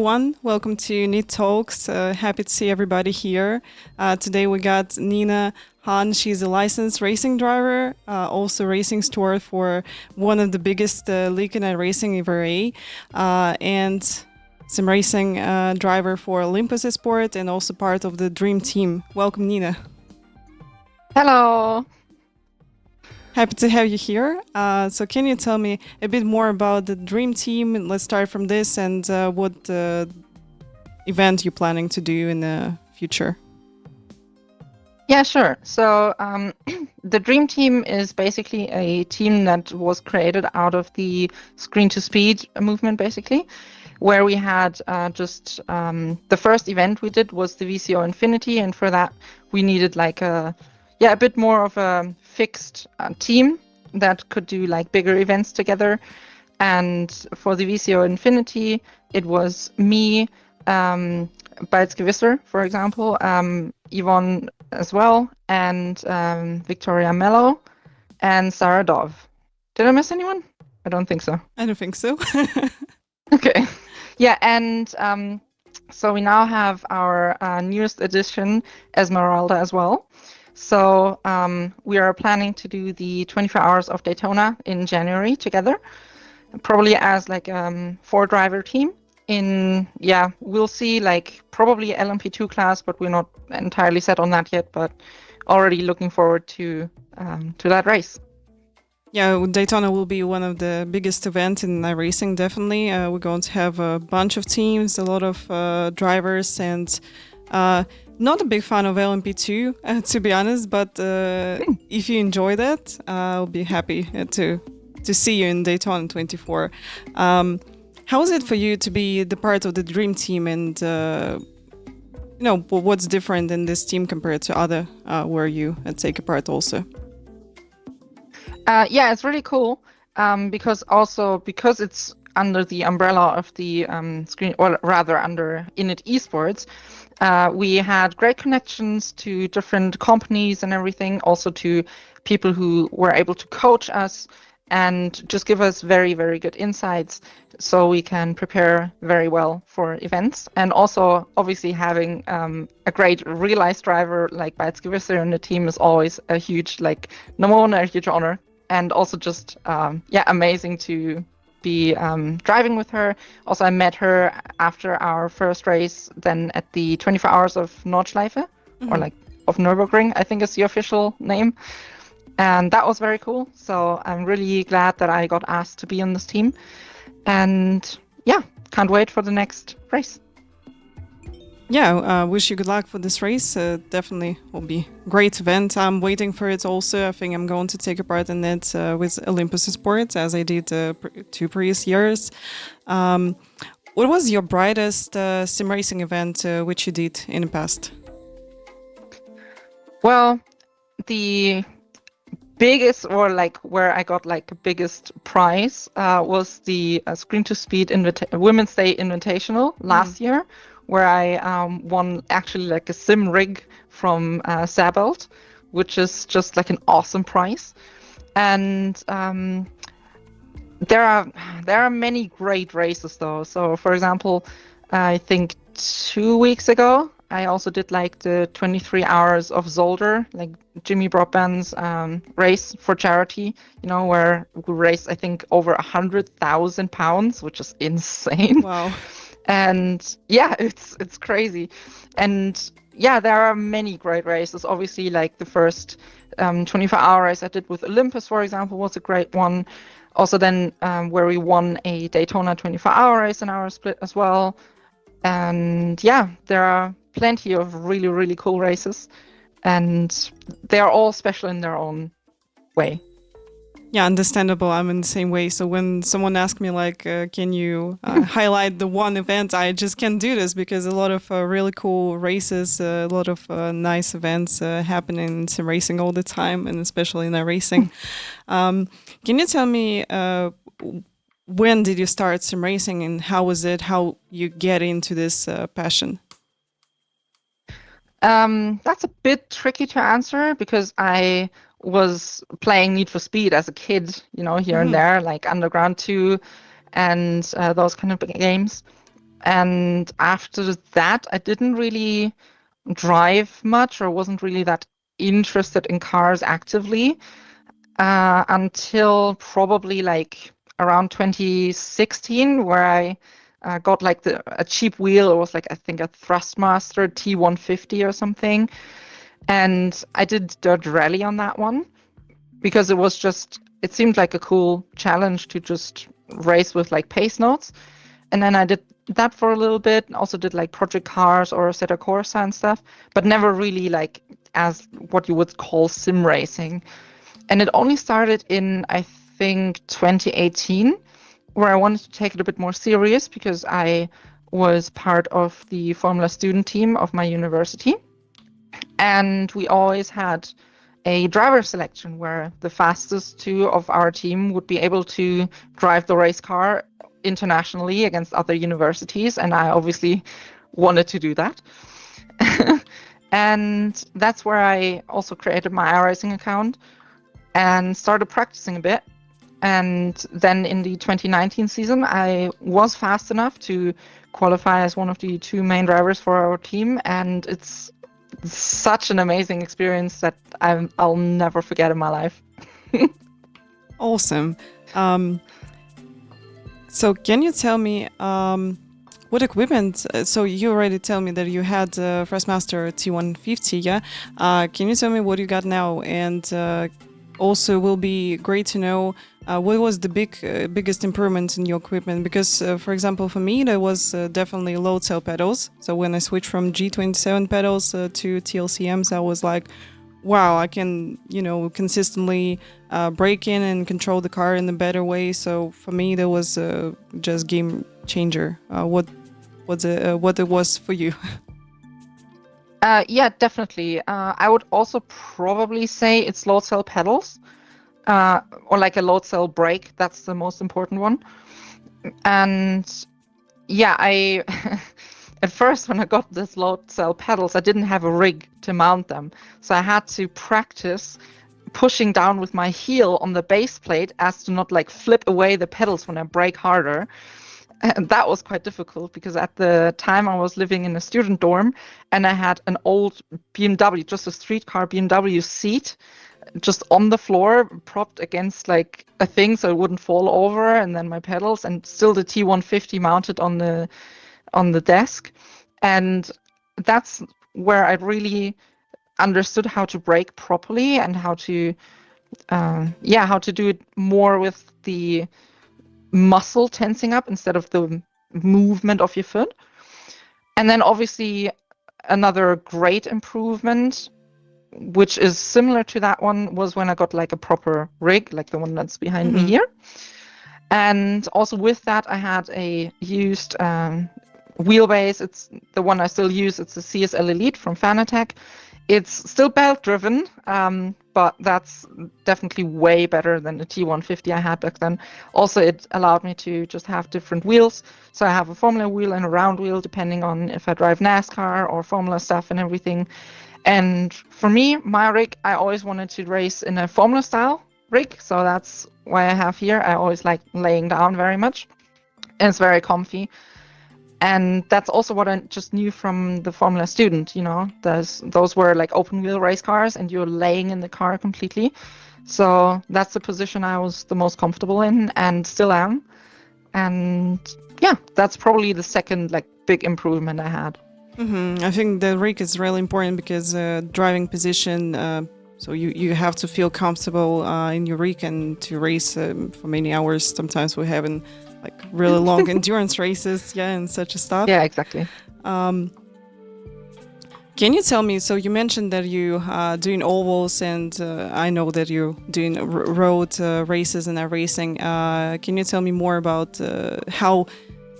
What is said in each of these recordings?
everyone. Welcome to INIT Talks. Happy to see everybody here. Today we got Nina Hahn. She's a licensed racing driver, also racing steward for one of the biggest league in racing, IVRA, and sim racing driver for Olympus Esports and also part of the Dream Team. Welcome, Nina. Hello. Happy to have you here. So can you tell me a bit more about the Dream Team? Let's start from this and what event you're planning to do in the future. Yeah, sure. So the Dream Team is basically a team that was created out of the Screen to Speed movement, basically, where we had the first event we did was the VCO Infinity, and for that we needed like a bit more of a fixed team that could do like bigger events together. And for the VCO Infinity, it was me, Ozeretskovskaya, for example, Yvonne as well, and Victoria Mello, and Sarah Dove. Did I miss anyone? I don't think so. I don't think so. Okay. Yeah, and so we now have our newest addition, Esmeralda, as well. So we are planning to do the 24 Hours of Daytona in January together, probably as like a 4-driver team. We'll see, like probably LMP2 class, but we're not entirely set on that yet, but already looking forward to that race. Yeah, Daytona will be one of the biggest events in racing, definitely. We're going to have a bunch of teams, a lot of drivers, and not a big fan of LMP2, to be honest, but if you enjoy that, I'll be happy to see you in Daytona 24. How is it for you to be the part of the Dream Team, and what's different in this team compared to other where you take a part also? It's really cool because it's under the umbrella of the screen, or rather under INIT Esports. We had great connections to different companies and everything, also to people who were able to coach us and just give us very, very good insights so we can prepare very well for events. And also, obviously, having a great real-life driver like Ozeretskovskaya in the team is always a huge, number one, a huge honor. And also just, amazing to be driving with her. Also, I met her after our first race, then at the 24 Hours of Nordschleife, or of Nürburgring, I think is the official name. And that was very cool. So I'm really glad that I got asked to be on this team. And can't wait for the next race. Yeah, wish you good luck for this race. Definitely will be a great event. I'm waiting for it also. I think I'm going to take a part in it with Olympus Esports, as I did 2 previous years. What was your brightest sim racing event which you did in the past? Well, the biggest, or where I got a biggest prize was the Screen to Speed Women's Day Invitational last year, where I won actually a sim rig from Sabelt, which is just an awesome prize. And there are many great races though. So for example, I think 2 weeks ago I also did the 23 Hours of Zolder, Jimmy Broadbent's race for charity, where we raced I think over 100,000 pounds, which is insane. Wow. And it's crazy. And there are many great races. Obviously, the first 24 hour race I did with Olympus, for example, was a great one. Also then where we won a Daytona 24-hour race in our split as well. And there are plenty of really, really cool races. And they are all special in their own way. Yeah, understandable. I'm in the same way. So when someone asks me can you highlight the one event, I just can't do this because a lot of really cool races, a lot of nice events happen in sim racing all the time, and especially in racing. Can you tell me when did you start sim racing and how was it? How you get into this passion? That's a bit tricky to answer because I was playing Need for Speed as a kid, here and there, like Underground 2 and those kind of games. And after that, I didn't really drive much or wasn't really that interested in cars actively until probably like around 2016, where I got like a cheap wheel. It was like, I think, a Thrustmaster T150 or something. And I did dirt rally on that one because it seemed like a cool challenge to just race with like pace notes. And then I did that for a little bit, and also did like project cars or Assetto Corsa and stuff, but never really like as what you would call sim racing. And it only started in, I think, 2018, where I wanted to take it a bit more serious because I was part of the Formula student team of my university. And we always had a driver selection where the fastest two of our team would be able to drive the race car internationally against other universities. And I obviously wanted to do that. And that's where I also created my iRacing account and started practicing a bit. And then in the 2019 season, I was fast enough to qualify as one of the two main drivers for our team. And it's such an amazing experience that I'll never forget in my life. Awesome. So can you tell me what equipment? So you already tell me that you had Thrustmaster T150, yeah? Can you tell me what you got now? And also will be great to know what was the biggest improvement in your equipment? Because, for example, for me, there was definitely load cell pedals. So when I switched from G27 pedals to TLCMs, I was like, wow, I can, consistently brake in and control the car in a better way. So for me, that was just game changer. What it was for you? Yeah, definitely. I would also probably say it's load cell pedals. Or like a load cell brake. That's the most important one. And yeah, I at first when I got this load cell pedals, I didn't have a rig to mount them. So I had to practice pushing down with my heel on the base plate as to not like flip away the pedals when I brake harder. And that was quite difficult because at the time I was living in a student dorm and I had an old BMW, just a streetcar BMW seat just on the floor, propped against like a thing so it wouldn't fall over, and then my pedals, and still the T150 mounted on the desk. And that's where I really understood how to brake properly and how to do it more with the muscle tensing up instead of the movement of your foot. And then obviously another great improvement, which is similar to that one, was when I got like a proper rig, like the one that's behind me here. And also with that, I had a used wheelbase. It's the one I still use. It's a CSL Elite from Fanatec. It's still belt driven, but that's definitely way better than the T150 I had back then. Also, it allowed me to just have different wheels. So I have a Formula wheel and a round wheel, depending on if I drive NASCAR or Formula stuff and everything. And for me, my rig, I always wanted to race in a Formula style rig. So that's why I have here. I always like laying down very much. And it's very comfy. And that's also what I just knew from the Formula student, those were like open wheel race cars and you're laying in the car completely. So that's the position I was the most comfortable in and still am. And yeah, that's probably the second like big improvement I had. I think the rig is really important because driving position, so you have to feel comfortable in your rig and to race for many hours. Sometimes we're having like really long endurance races, and such a stuff. Yeah, exactly. Can you tell me, so you mentioned that you doing ovals and I know that you're doing road races and racing. Can you tell me more about how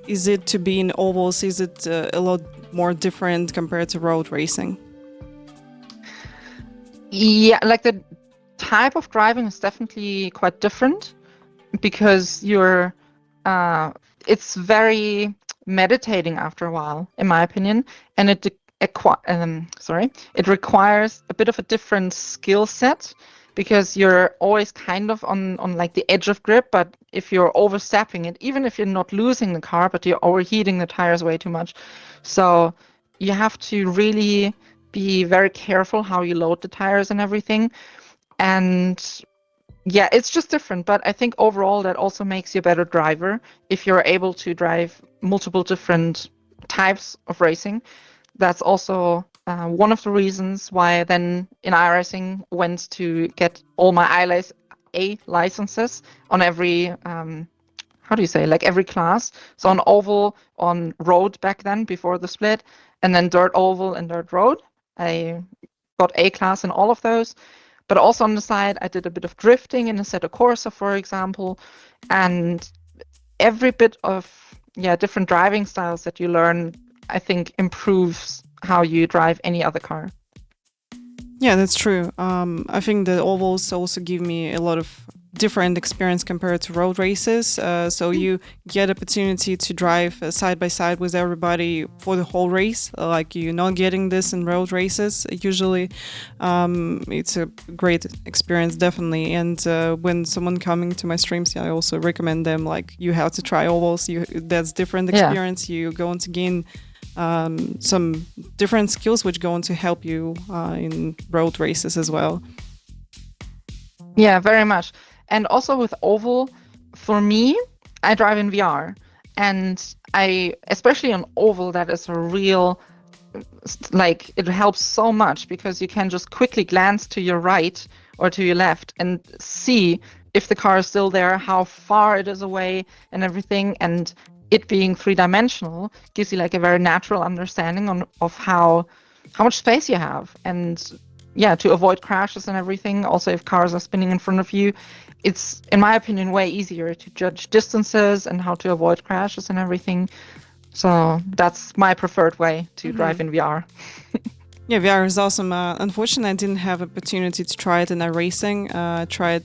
is it to be in ovals? Is it a lot more different compared to road racing? Yeah, like the type of driving is definitely quite different because it's very meditating after a while, in my opinion, and it requires a bit of a different skill set because you're always kind of on like the edge of grip. But if you're overstepping it, even if you're not losing the car, but you're overheating the tires way too much. So you have to really be very careful how you load the tires and everything. And yeah, it's just different. But I think overall that also makes you a better driver if you're able to drive multiple different types of racing. That's also one of the reasons why I then in iRacing went to get all my A licenses on every how do you say, like every class. So on oval, on road back then before the split, and then dirt oval and dirt road. I got A class in all of those. But also on the side, I did a bit of drifting in Assetto Corsa, for example, and every bit of different driving styles that you learn, I think, improves how you drive any other car. Yeah, that's true. I think the ovals also give me a lot of different experience compared to road races. So you get opportunity to drive side by side with everybody for the whole race. Like you're not getting this in road races usually. It's a great experience, definitely. And when someone coming to my streams, I also recommend them like you have to try ovals. That's different experience. You're going to gain some different skills which going to help you in road races as well. Yeah, very much. And also with oval, for me, I drive in VR, and especially on oval, that is a real, like, it helps so much because you can just quickly glance to your right or to your left and see if the car is still there, how far it is away and everything. And it being three-dimensional gives you like a very natural understanding of how much space you have. And yeah, to avoid crashes and everything. Also, if cars are spinning in front of you, it's, in my opinion, way easier to judge distances and how to avoid crashes and everything. So that's my preferred way to drive in VR. Yeah, VR is awesome. Unfortunately, I didn't have opportunity to try it in iRacing. I tried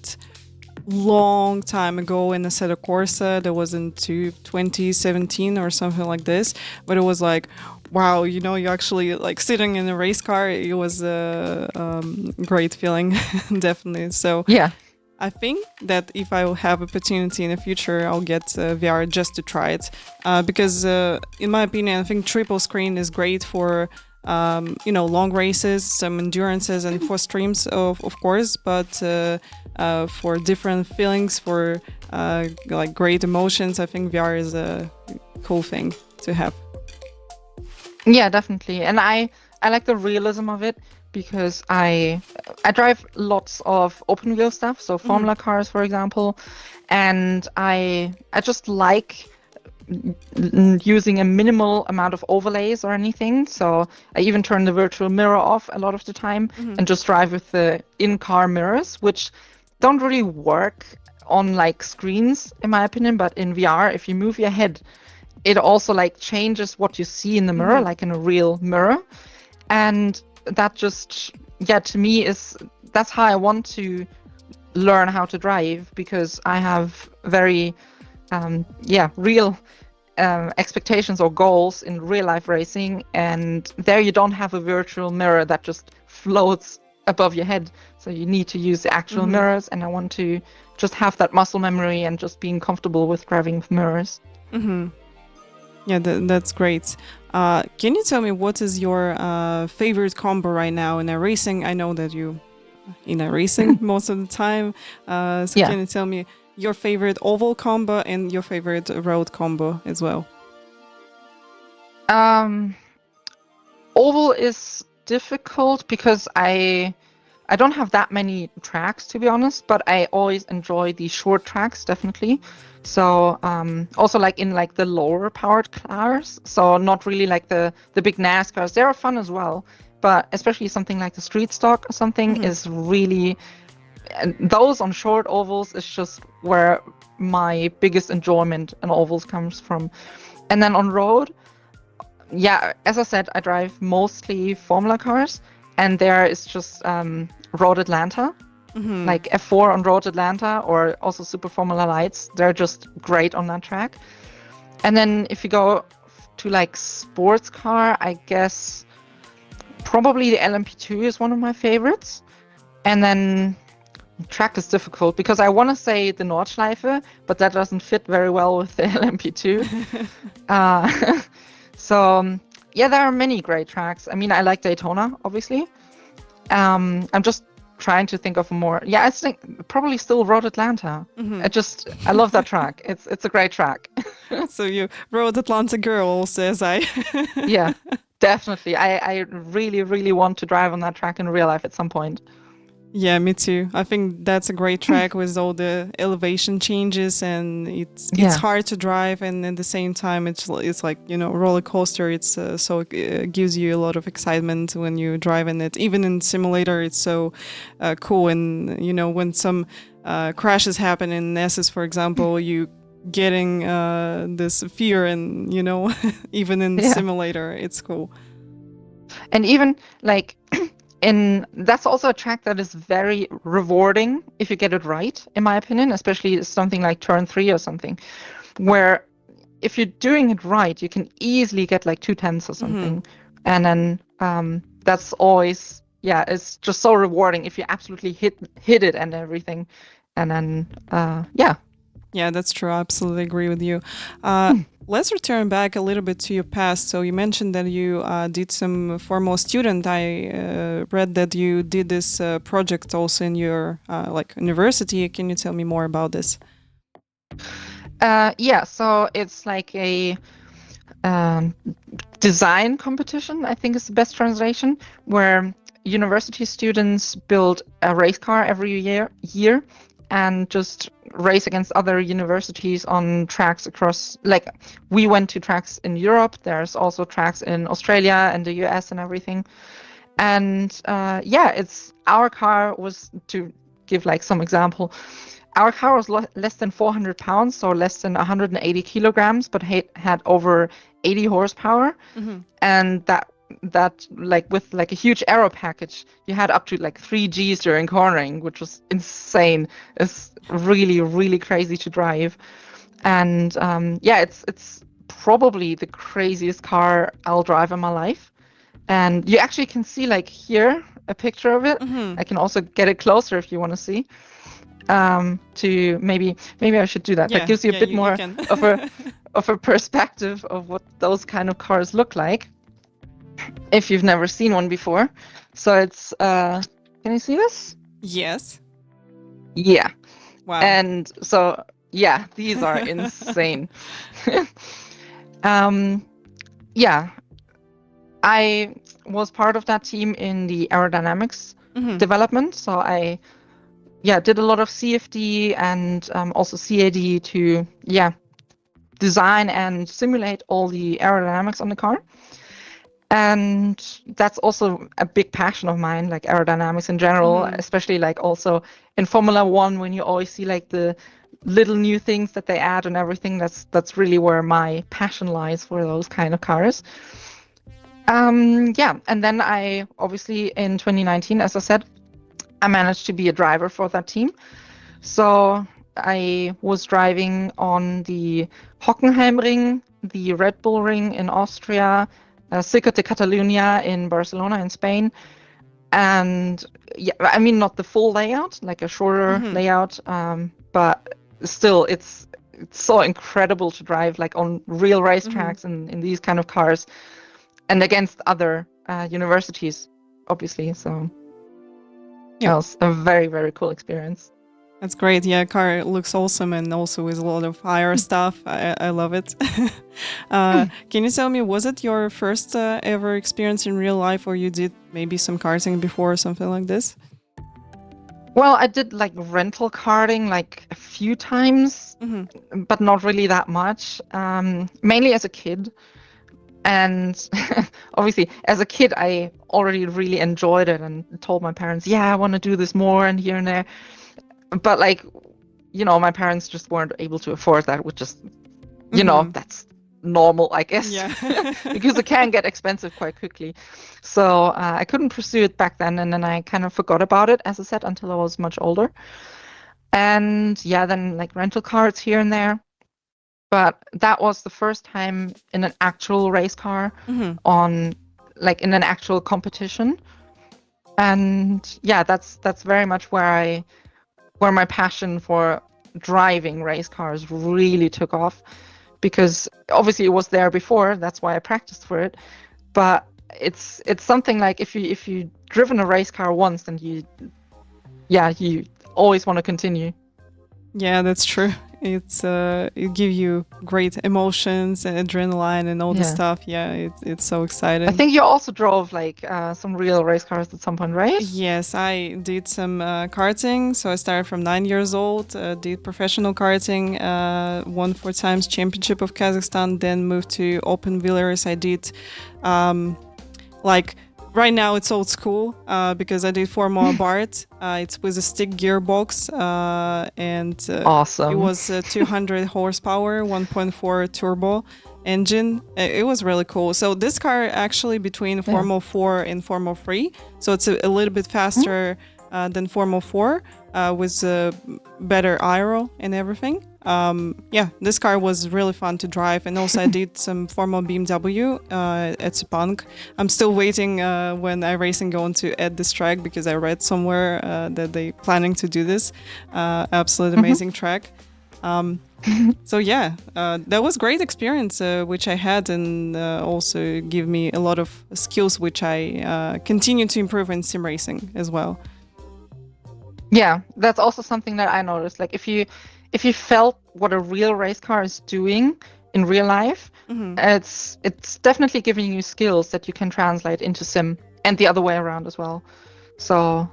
long time ago in Assetto Corsa. That was in 2017 or something like this. But it was like, wow, you're actually like sitting in a race car. It was a great feeling, definitely. So yeah, I think that if I will have opportunity in the future, I'll get VR just to try it. Because in my opinion, I think triple screen is great for long races, some endurances, and for streams, of course. But for different feelings, for like great emotions, I think VR is a cool thing to have. Yeah, definitely. And I like the realism of it because I drive lots of open wheel stuff, so Formula cars, for example, and I just like using a minimal amount of overlays or anything. So I even turn the virtual mirror off a lot of the time and just drive with the in-car mirrors, which don't really work on like screens, in my opinion, but in VR, if you move your head, it also like changes what you see in the mirror, like in a real mirror. And that just, to me that's how I want to learn how to drive, because I have very, real expectations or goals in real life racing. And there you don't have a virtual mirror that just floats above your head. So you need to use the actual mirrors. And I want to just have that muscle memory and just being comfortable with driving with mirrors. Yeah, that's great. Can you tell me what is your favorite combo right now in iRacing? I know that you in iRacing most of the time. Can you tell me your favorite oval combo and your favorite road combo as well? Oval is difficult because I don't have that many tracks, to be honest, but I always enjoy the short tracks, definitely. So also like in like the lower powered cars, so not really like the big NASCARs. They are fun as well, but especially something like the street stock or something is really, and those on short ovals is just where my biggest enjoyment in ovals comes from. And then on road, as I said, I drive mostly Formula cars, and there is just Road Atlanta, like F4 on Road Atlanta, or also Super Formula Lights. They're just great on that track. And then if you go to like sports car, I guess probably the LMP2 is one of my favorites. And then track is difficult because I want to say the Nordschleife, but that doesn't fit very well with the LMP2. So yeah, there are many great tracks. I mean, I like Daytona, obviously. I'm just trying to think of more. Yeah, I think probably still Road Atlanta. I love that track. It's a great track. So you Road Atlanta girl also, as I. Yeah, definitely. I really, really want to drive on that track in real life at some point. Yeah, me too. I think that's a great track with all the elevation changes, and it's hard to drive, and at the same time it's like, you know, roller coaster. It's so it gives you a lot of excitement when you drive in it. Even in simulator, it's so cool. And you know, when some crashes happen in Nessus, for example, you getting this fear, and you know, even in simulator, it's cool. And even like. And that's also a track that is very rewarding if you get it right, in my opinion, especially something like turn 3 or something, where if you're doing it right, you can easily get like 2/10 or something. And then that's always, it's just so rewarding if you absolutely hit it and everything. And then, Yeah, that's true. I absolutely agree with you. Let's return back a little bit to your past. So you mentioned that you did some Formula student. I read that you did this project also in your like university. Can you tell me more about this? So it's like a design competition, I think is the best translation, where university students build a race car every year and just race against other universities on tracks across, like we went to tracks in Europe, there's also tracks in Australia and the US and everything. And it's our car was, to give like some example, our car was less than 400 pounds, so less than 180 kilograms, but had over 80 horsepower. And that like with like a huge aero package, you had up to like 3 Gs during cornering, which was insane. It's really, really crazy to drive. And it's probably the craziest car I'll drive in my life. And you actually can see like here a picture of it. I can also get it closer if you want to see. To maybe I should do that. That gives you a bit more of a perspective of what those kind of cars look like if you've never seen one before. So it's can you see this? Yes. Yeah. Wow. And so these are insane. I was part of that team in the aerodynamics development. So I did a lot of CFD and also CAD to design and simulate all the aerodynamics on the car. And that's also a big passion of mine, like aerodynamics in general, especially like also in Formula One, when you always see like the little new things that they add and everything. That's really where my passion lies for those kind of cars. And then I obviously in 2019, as I said, I managed to be a driver for that team. So I was driving on the Hockenheimring, the Red Bull Ring in Austria, Circuit de Catalunya in Barcelona in Spain. And I mean, not the full layout, like a shorter layout, but still it's so incredible to drive like on real racetracks in these kind of cars and against other universities, obviously. So it was a very, very cool experience. That's great. Yeah, car looks awesome, and also with a lot of higher stuff. I love it. Can you tell me, was it your first ever experience in real life, or you did maybe some karting before or something like this? Well, I did like rental karting like a few times, but not really that much. Mainly as a kid. And obviously, as a kid, I already really enjoyed it and told my parents, I want to do this more and here and there. But like, my parents just weren't able to afford that, which is, that's normal, I guess, because it can get expensive quite quickly. So I couldn't pursue it back then. And then I kind of forgot about it, as I said, until I was much older. And then like rental cars here and there. But that was the first time in an actual race car on like in an actual competition. And that's very much where I where my passion for driving race cars really took off, because obviously it was there before. That's why I practiced for it. But it's something like if you driven a race car once, then you always want to continue. Yeah, that's true. It gives you great emotions and adrenaline and all this stuff. Yeah, it's so exciting. I think you also drove like some real race cars at some point, right? Yes, I did some karting. So I started from 9 years old, did professional karting, won 4 times championship of Kazakhstan, then moved to open wheelers. I did like right now it's old school because I did Formula Bart. It's with a stick gearbox and awesome. It was 200 horsepower, 1.4 turbo engine. It was really cool. So this car actually between Formula 4 and Formula 3. So it's a little bit faster than Formula 4 with better aero and everything. This car was really fun to drive, and also I did some Formula BMW at Sepang. I'm still waiting when iRacing going to add this track, because I read somewhere that they planning to do this. Absolute amazing track. So yeah, that was great experience which I had, and also give me a lot of skills which I continue to improve in sim racing as well. Yeah, that's also something that I noticed. Like if you felt what a real race car is doing in real life, it's definitely giving you skills that you can translate into sim, and the other way around as well. So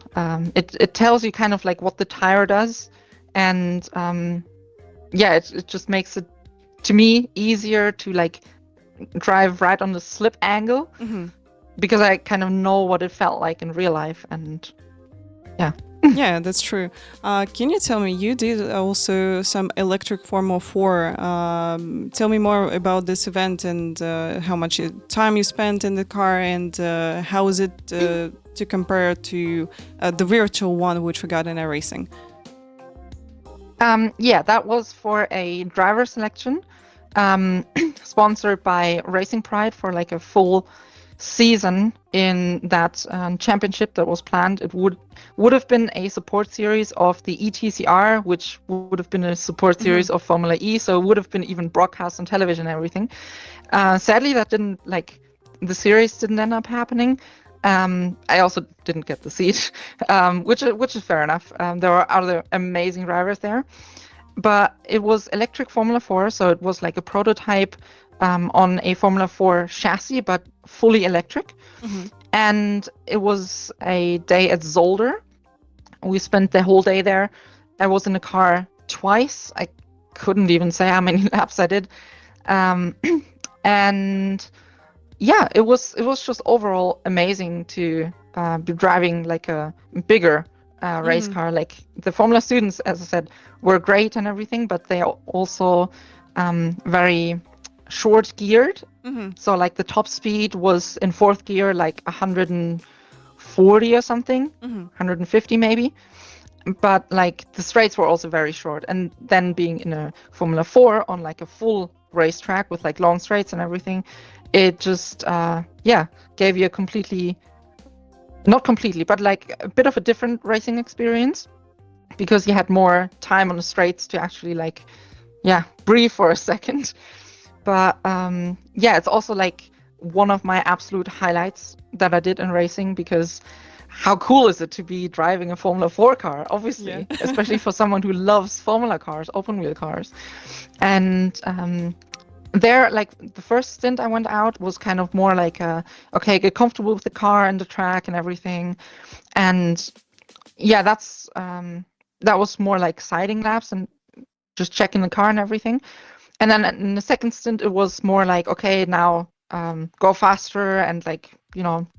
it tells you kind of like what the tire does, and it just makes it, to me, easier to like drive right on the slip angle, because I kind of know what it felt like in real life, and yeah. Yeah, that's true. Can you tell me, you did also some electric Formula 4. Tell me more about this event and how much time you spent in the car, and how is it to compare to the virtual one which we got in iRacing? That was for a driver selection sponsored by Racing Pride for like a full season in that championship that was planned. It would have been a support series of the ETCR, which would have been a support series of Formula E, so it would have been even broadcast on television and everything. Sadly, that didn't, like, the series didn't end up happening. I also didn't get the seat, which is fair enough. There were other amazing drivers there, but it was electric Formula 4, so it was like a prototype on a Formula 4 chassis, but fully electric. And it was a day at Zolder. We spent the whole day there. I was in the car twice. I couldn't even say how many laps I did. And yeah, it was just overall amazing to be driving like a bigger race car. Like the Formula students, as I said, were great and everything, but they are also very short geared. So like the top speed was in 4th gear, like 140 or something, 150 maybe. But like the straights were also very short. And then being in a Formula 4 on like a full racetrack with like long straights and everything, it just gave you a completely, not completely, but like a bit of a different racing experience, because you had more time on the straights to actually like breathe for a second. But it's also like one of my absolute highlights that I did in racing, because how cool is it to be driving a Formula 4 car, obviously, especially for someone who loves Formula cars, open wheel cars. And there, like the first stint I went out was kind of more like get comfortable with the car and the track and everything. And that was more like siding laps and just checking the car and everything. And then in the second stint, it was more like, okay, now go faster and like,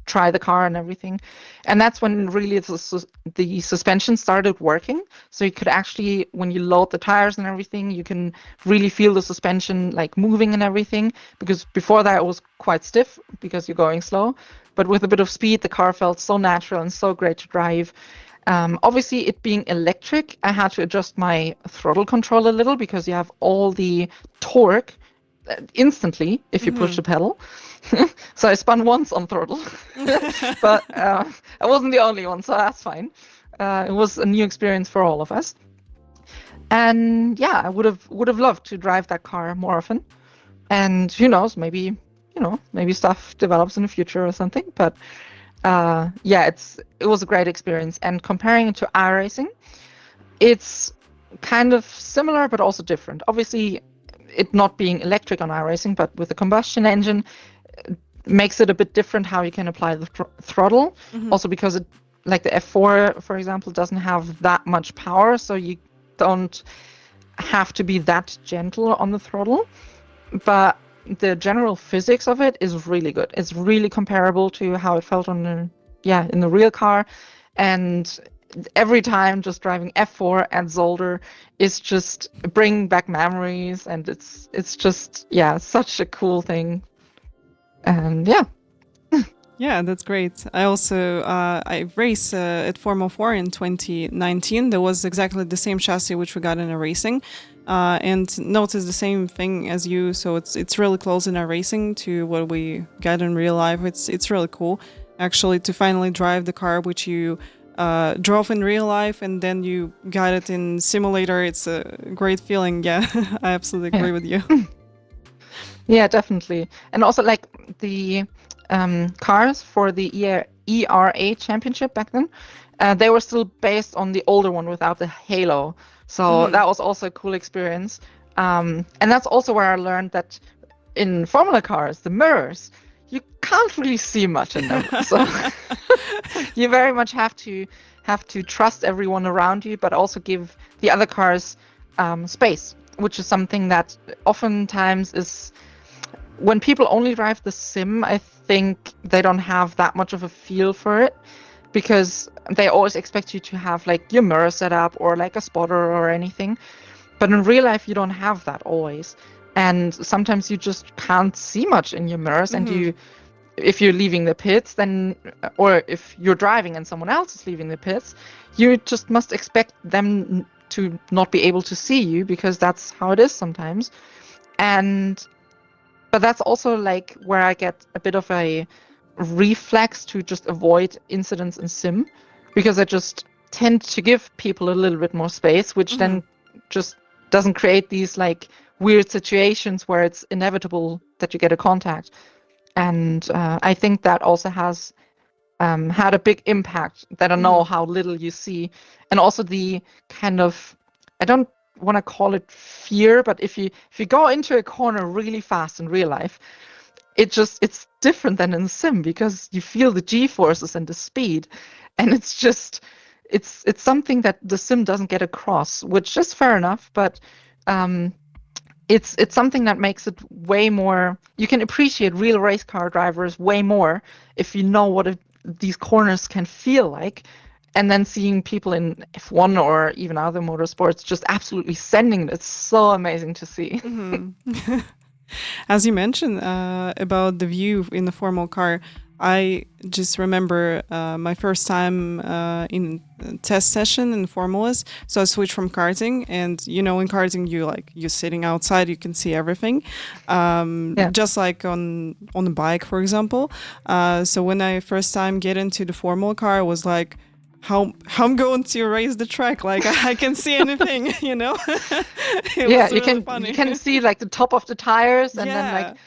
try the car and everything. And that's when really the suspension started working. So you could actually, when you load the tires and everything, you can really feel the suspension like moving and everything. Because before that, it was quite stiff because you're going slow. But with a bit of speed, the car felt so natural and so great to drive. Obviously, it being electric, I had to adjust my throttle control a little, because you have all the torque instantly if you push the pedal. So I spun once on throttle, but I wasn't the only one, so that's fine. It was a new experience for all of us. And yeah, I would have loved to drive that car more often. And who knows, maybe stuff develops in the future or something. But yeah, it was a great experience. And comparing it to iRacing, it's kind of similar but also different. Obviously, it not being electric on iRacing, but with a combustion engine, makes it a bit different how you can apply the throttle. Also because it, like the F4, for example, doesn't have that much power, so you don't have to be that gentle on the throttle. But the general physics of it is really good. It's really comparable to how it felt in the real car. And every time just driving F4 and Zolder is just bringing back memories, and it's just such a cool thing. And yeah, that's great. I also I raced at Formula 4 in 2019. There was exactly the same chassis which we got in a racing, and noticed the same thing as you. So it's really close in our racing to what we got in real life. It's really cool actually to finally drive the car which you drove in real life, and then you got it in simulator. It's a great feeling. Yeah, I absolutely agree with you. Yeah, definitely. And also like the cars for the ERA championship back then, they were still based on the older one without the halo. So that was also a cool experience. And that's also where I learned that in Formula cars, the mirrors, you can't really see much in them. So you very much have to trust everyone around you, but also give the other cars space, which is something that oftentimes is, when people only drive the sim, I think they don't have that much of a feel for it, because they always expect you to have like your mirror set up or like a spotter or anything. But in real life, you don't have that always. And sometimes you just can't see much in your mirrors. And if you're leaving the pits, then, or if you're driving and someone else is leaving the pits, you just must expect them to not be able to see you, because that's how it is sometimes. But that's also like where I get a bit of a reflex to just avoid incidents in sim, because I just tend to give people a little bit more space, which then just doesn't create these like weird situations where it's inevitable that you get a contact. And I think that also has had a big impact, that I know how little you see. And also the kind of, I don't want to call it fear, but if you go into a corner really fast in real life, it's different than in sim, because you feel the G-forces and the speed, and it's something that the sim doesn't get across, which is fair enough, but it's something that makes it way more, you can appreciate real race car drivers way more if you know what these corners can feel like. And then seeing people in F1 or even other motorsports just absolutely sending it, it's so amazing to see. As you mentioned about the view in the formal car, I just remember my first time in test session in formulas. So I switched from karting, and in karting you're sitting outside, you can see everything, just like on a bike, for example. So when I first time get into the formal car, I was like, how I'm going to race the track, like I can see anything, It was really funny. You can see like the top of the tires, and then like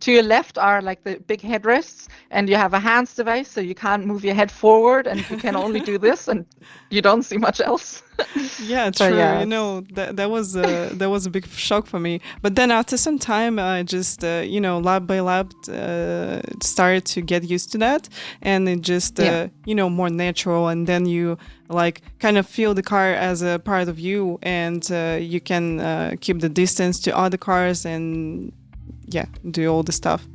to your left are like the big headrests, and you have a hands device, so you can't move your head forward, and you can only do this, and you don't see much else. Yeah, true. That was a big shock for me. But then after some time, I just lap by lap started to get used to that, and it just more natural. And then you like kind of feel the car as a part of you, and you can keep the distance to other cars, and do all the stuff.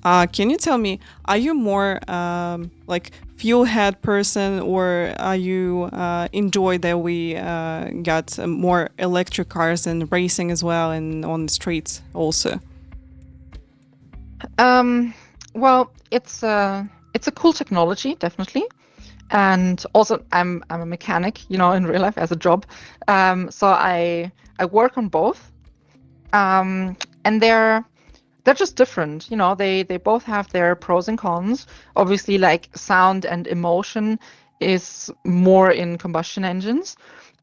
Can you tell me, are you more like fuel head person, or are you enjoy that we got more electric cars and racing as well, and on the streets also? Well, it's a cool technology, definitely. And also I'm a mechanic, in real life as a job. So I work on both. And they're just different. You know, they both have their pros and cons. Obviously, like sound and emotion is more in combustion engines,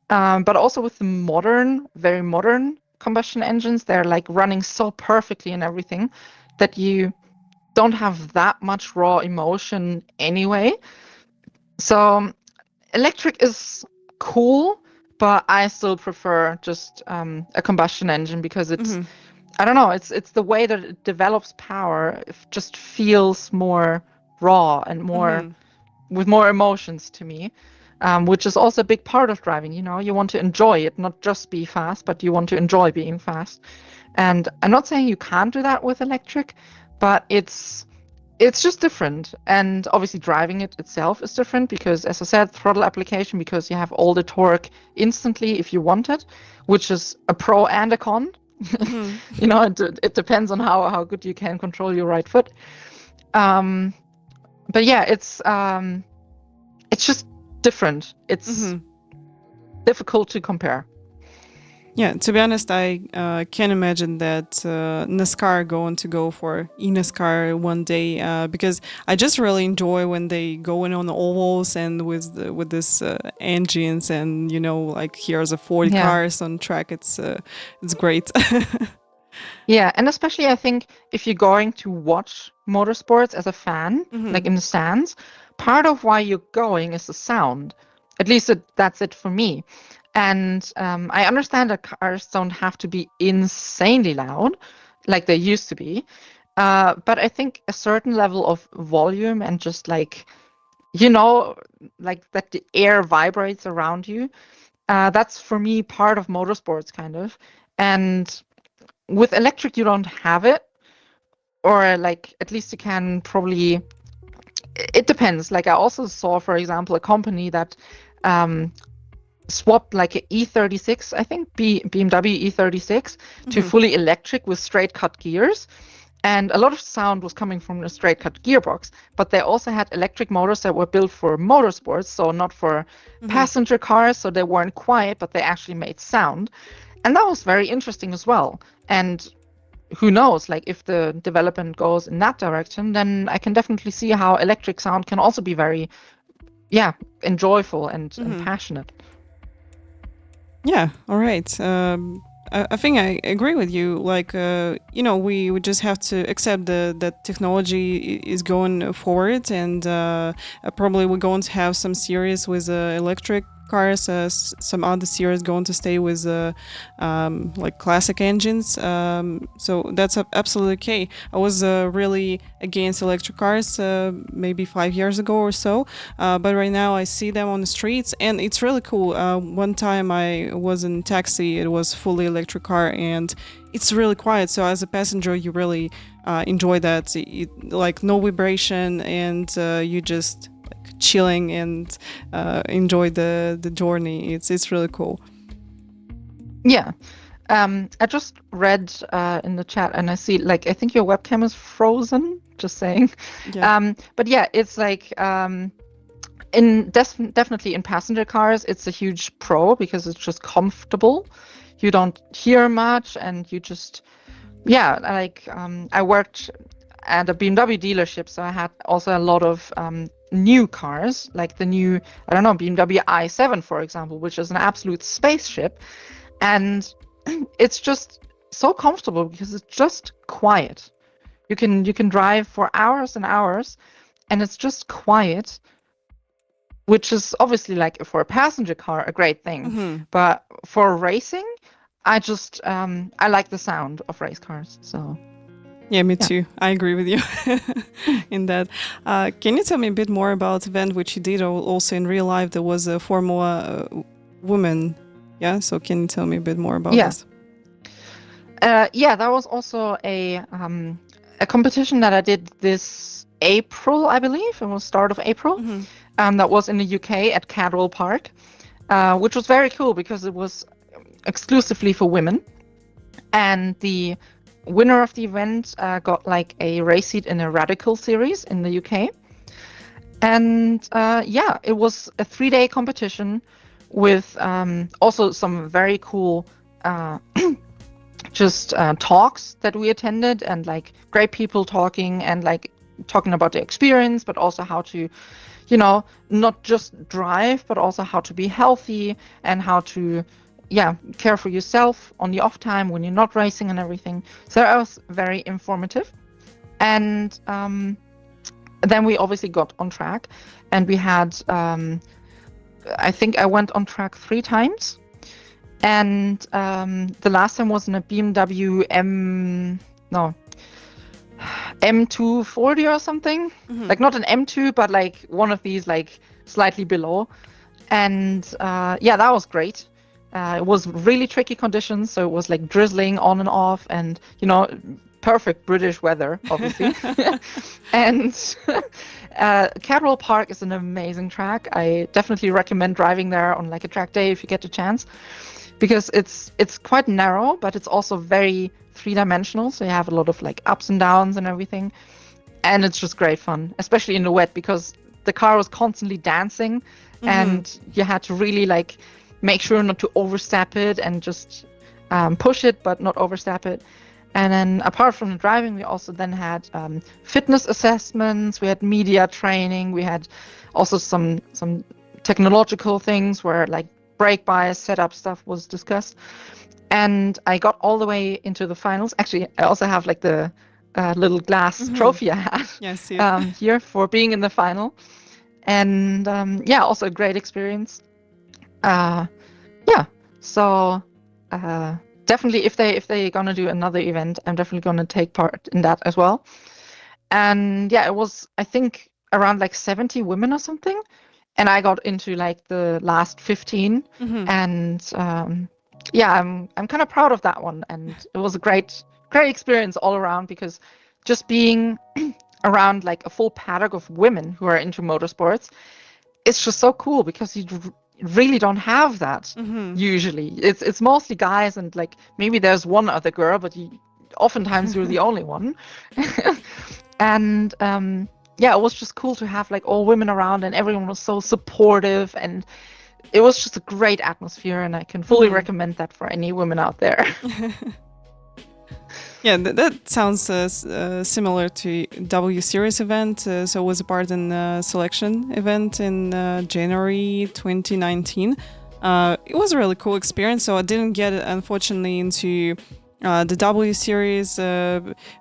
but also with the modern, very modern combustion engines, they're like running so perfectly and everything that you don't have that much raw emotion anyway. So electric is cool, but I still prefer just a combustion engine because it's, I don't know, it's the way that it develops power. It just feels more raw and more with more emotions to me, which is also a big part of driving. You know, you want to enjoy it, not just be fast, but you want to enjoy being fast. And I'm not saying you can't do that with electric, but it's just different. And obviously driving it itself is different because, as I said, throttle application, because you have all the torque instantly if you want it, which is a pro and a con. You know, it depends on how good you can control your right foot. But yeah, it's just different. It's difficult to compare. Yeah, to be honest, I can imagine that NASCAR going to go for eNASCAR one day because I just really enjoy when they go in on the ovals and with this engines and like here's a 40 cars on track. It's great. Yeah, and especially I think if you're going to watch motorsports as a fan, like in the stands, part of why you're going is the sound. At least that's it for me. And I understand that cars don't have to be insanely loud like they used to be. But I think a certain level of volume and just like, like that the air vibrates around you, that's for me part of motorsports kind of. And with electric, you don't have it, or like at least you can probably. It depends. Like I also saw, for example, a company that swapped like an E36, I think BMW E36 to fully electric with straight cut gears. And a lot of sound was coming from the straight cut gearbox, but they also had electric motors that were built for motorsports, so not for passenger cars. So they weren't quiet, but they actually made sound. And that was very interesting as well. And who knows, like if the development goes in that direction, then I can definitely see how electric sound can also be very, enjoyable and passionate. Yeah, all right. I think I agree with you. Like, we just have to accept that technology is going forward, and probably we're going to have some series with electric cars, some other series going to stay with like classic engines. So that's absolutely okay. I was really against electric cars maybe 5 years ago or so, but right now I see them on the streets and it's really cool. One time I was in taxi, it was fully electric car and it's really quiet. So as a passenger, you really enjoy that. Like no vibration and you just chilling and enjoy the journey. It's really cool. Yeah. I just read in the chat and I see like I think your webcam is frozen, just saying. Yeah. But yeah, it's like definitely in passenger cars it's a huge pro because it's just comfortable. You don't hear much and you just like I worked at a BMW dealership, so I had also a lot of new cars, like the new, I don't know, BMW i7, for example, which is an absolute spaceship. And it's just so comfortable because it's just quiet. You can drive for hours and hours and it's just quiet, which is obviously like for a passenger car, a great thing. But for racing, I just, I like the sound of race cars, so. Yeah, me too. I agree with you in that. Can you tell me a bit more about the event which you did also in real life? There was a Formula woman. Yeah, so can you tell me a bit more about this? That was also a competition that I did this April, I believe. It was start of April. That was in the UK at Cadwell Park, which was very cool because it was exclusively for women. And the winner of the event got like a race seat in a Radical series in the UK. And it was a 3-day competition with also some very cool just talks that we attended, and like great people talking and like talking about the experience, but also how to, you know, not just drive, but also how to be healthy and how to, yeah, care for yourself on the off time when you're not racing and everything. So that was very informative. And then we obviously got on track, and we had, I think I went on track 3 times. And the last time was in a BMW M240 or something. Like not an M2, but like one of these, like slightly below. And yeah, that was great. It was really tricky conditions, so it was like drizzling on and off, and you know, perfect British weather, obviously. And Cadwell Park is an amazing track. I definitely recommend driving there on like a track day if you get the chance, because it's quite narrow, but it's also very 3-dimensional. So you have a lot of like ups and downs and everything, and it's just great fun, especially in the wet, because the car was constantly dancing, and you had to really like make sure not to overstep it and just push it, but not overstep it. And then apart from the driving, we also then had fitness assessments, we had media training, we had also some technological things where like brake bias setup stuff was discussed. And I got all the way into the finals. Actually, I also have like the little glass trophy I had here for being in the final. And yeah, also a great experience. Yeah, so definitely if they're gonna do another event, I'm definitely gonna take part in that as well. And yeah, it was, I think, around like 70 women or something, and I got into like the last 15. And yeah, I'm kind of proud of that one, and it was a great experience all around, because just being around like a full paddock of women who are into motorsports, it's just so cool, because you really don't have that usually. It's mostly guys, and like maybe there's one other girl, but oftentimes you're the only one. And yeah, it was just cool to have like all women around, and everyone was so supportive, and it was just a great atmosphere, and I can fully recommend that for any women out there. Yeah, that sounds similar to W Series event. So I was a part in the selection event in January 2019. It was a really cool experience. So I didn't get, unfortunately, into the W Series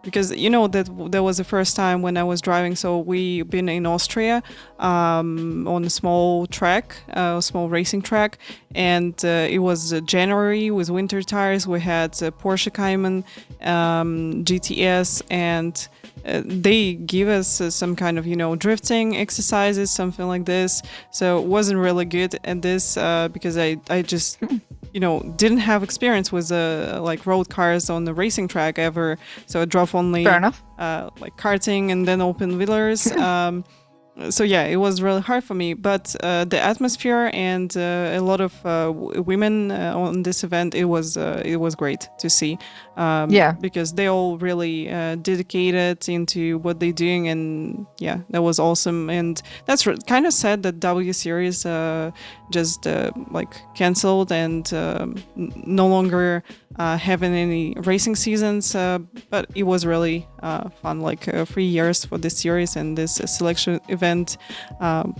because you know that there was the first time when I was driving. So we been in Austria on a small track, small racing track, and it was January with winter tires. We had Porsche Cayman, GTS, and they give us some kind of, you know, drifting exercises, something like this. So it wasn't really good at this because I just you know, didn't have experience with like road cars on the racing track ever. So I drove only like karting and then open wheelers. So yeah, it was really hard for me. But the atmosphere and a lot of women on this event, it was great to see. Because they all really dedicated into what they're doing, and yeah, that was awesome. And that's kind of sad that W Series just like canceled and no longer having any racing seasons. But it was really fun, like 3 years for this series, and this selection event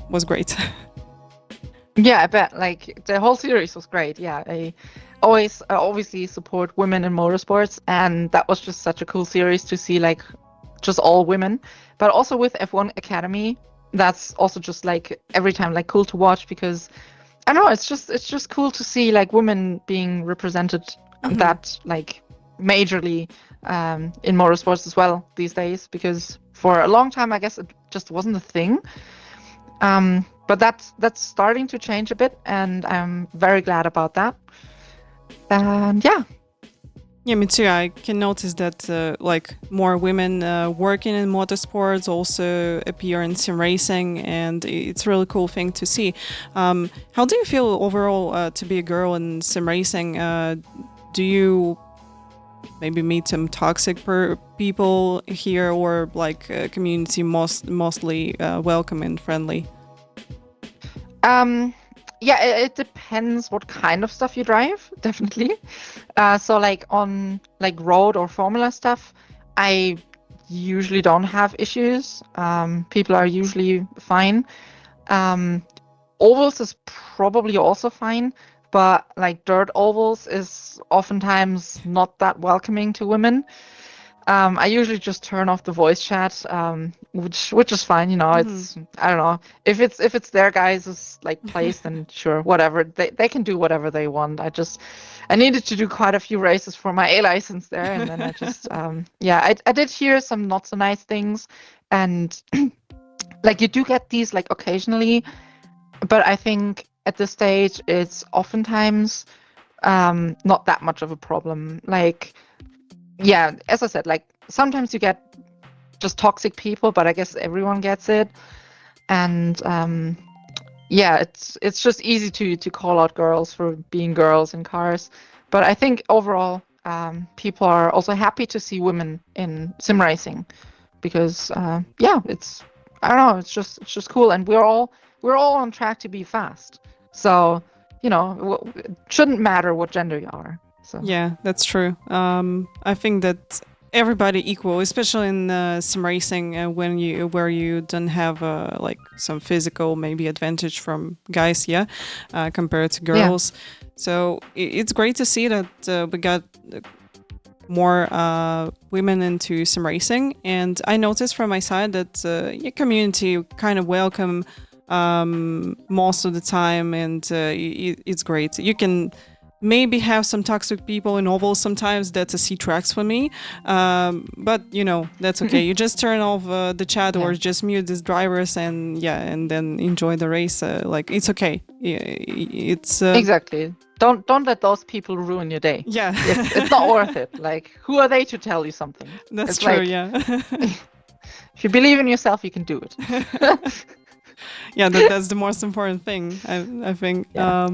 was great. Yeah, I bet. Like the whole series was great. Yeah, I obviously support women in motorsports, and that was just such a cool series to see, like just all women. But also with F1 Academy, that's also just like every time like cool to watch, because I don't know, it's just cool to see like women being represented that like majorly in motorsports as well these days, because for a long time I guess it just wasn't a thing. But that's starting to change a bit, and I'm very glad about that. And yeah. Yeah, me too. I can notice that like more women working in motorsports also appear in sim racing, and it's a really cool thing to see. How do you feel overall to be a girl in sim racing? Do you maybe meet some toxic people here, or like community mostly welcome and friendly? Yeah, it depends what kind of stuff you drive, definitely. So like on like road or formula stuff, I usually don't have issues. People are usually fine. Um, Ovals is probably also fine, but like dirt ovals is oftentimes not that welcoming to women. I usually just turn off the voice chat, which is fine, you know. Hmm. It's I don't know if it's their guys' like place, then sure, whatever. They can do whatever they want. I needed to do quite a few races for my A license there, and then I just yeah, I did hear some not so nice things, and like you do get these like occasionally, but I think at this stage it's oftentimes not that much of a problem. Like yeah, as I said, like sometimes you get just toxic people, but I guess everyone gets it. And yeah, it's just easy to call out girls for being girls in cars. But I think overall, people are also happy to see women in sim racing because yeah, it's I don't know, it's just cool, and we're all on track to be fast. So you know, it shouldn't matter what gender you are. So Yeah, that's true. I think that everybody equal, especially in sim racing, when you where you don't have like some physical maybe advantage from guys, yeah, compared to yeah. girls. So it's great to see that we got more women into sim racing, and I noticed from my side that your community kind of welcome most of the time, and it's great. You can maybe have some toxic people in ovals sometimes. That's a C tracks for me, but you know that's okay. You just turn off the chat or Yeah. just mute these drivers, and yeah, and then enjoy the race. Like it's okay. It's Exactly. Don't let those people ruin your day. yeah, It's not worth it. Like, who are they to tell you something? that's It's true. like Yeah. if you believe in yourself, you can do it. Yeah, that's the most important thing, I think. Yeah.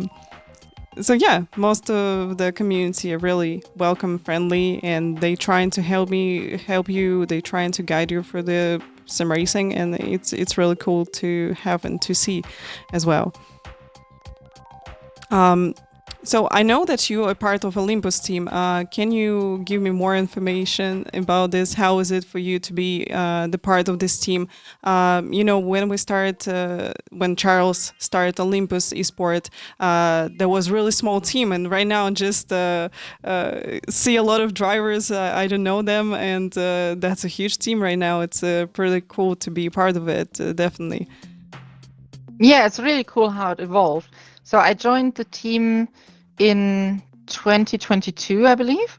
So yeah, most of the community are really welcome, friendly, and they trying to help you. They trying to guide you for the sim racing, and it's really cool to have and to see as well. Um, so I know that you are part of Olympus team. Can you give me more information about this? How is it for you to be the part of this team? You know, when Charles started Olympus Esports, there was really small team, and right now just see a lot of drivers. I don't know them, and that's a huge team right now. It's pretty cool to be part of it. Definitely. Yeah, it's really cool how it evolved. So I joined the team in 2022, I believe,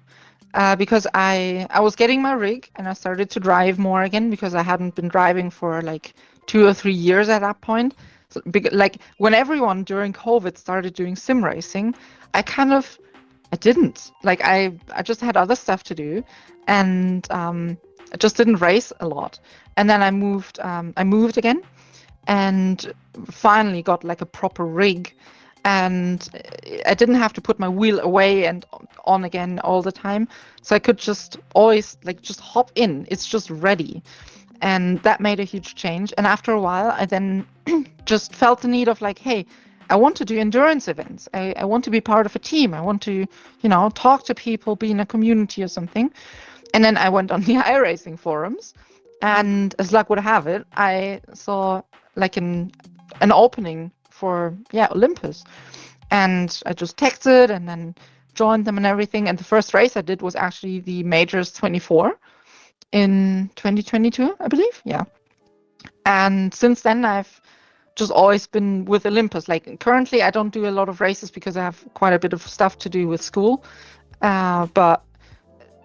because I was getting my rig and I started to drive more again because I hadn't been driving for like 2 or 3 years at that point. So, like when everyone during COVID started doing sim racing, I didn't. Like I just had other stuff to do, and I just didn't race a lot. And then I moved again and finally got like a proper rig, and I didn't have to put my wheel away and on again all the time, so I could just always like just hop in. It's just ready, and that made a huge change. And after a while I then just felt the need of like, hey, I want to do endurance events. I want to be part of a team. I want to, you know, talk to people, be in a community or something. And then I went on the iRacing forums, and as luck would have it, I saw like an opening for Olympus, and I just texted and then joined them and everything. And the first race I did was actually the Majors 24 in 2022, I believe. Yeah. And since then I've just always been with Olympus. Like currently I don't do a lot of races because I have quite a bit of stuff to do with school. But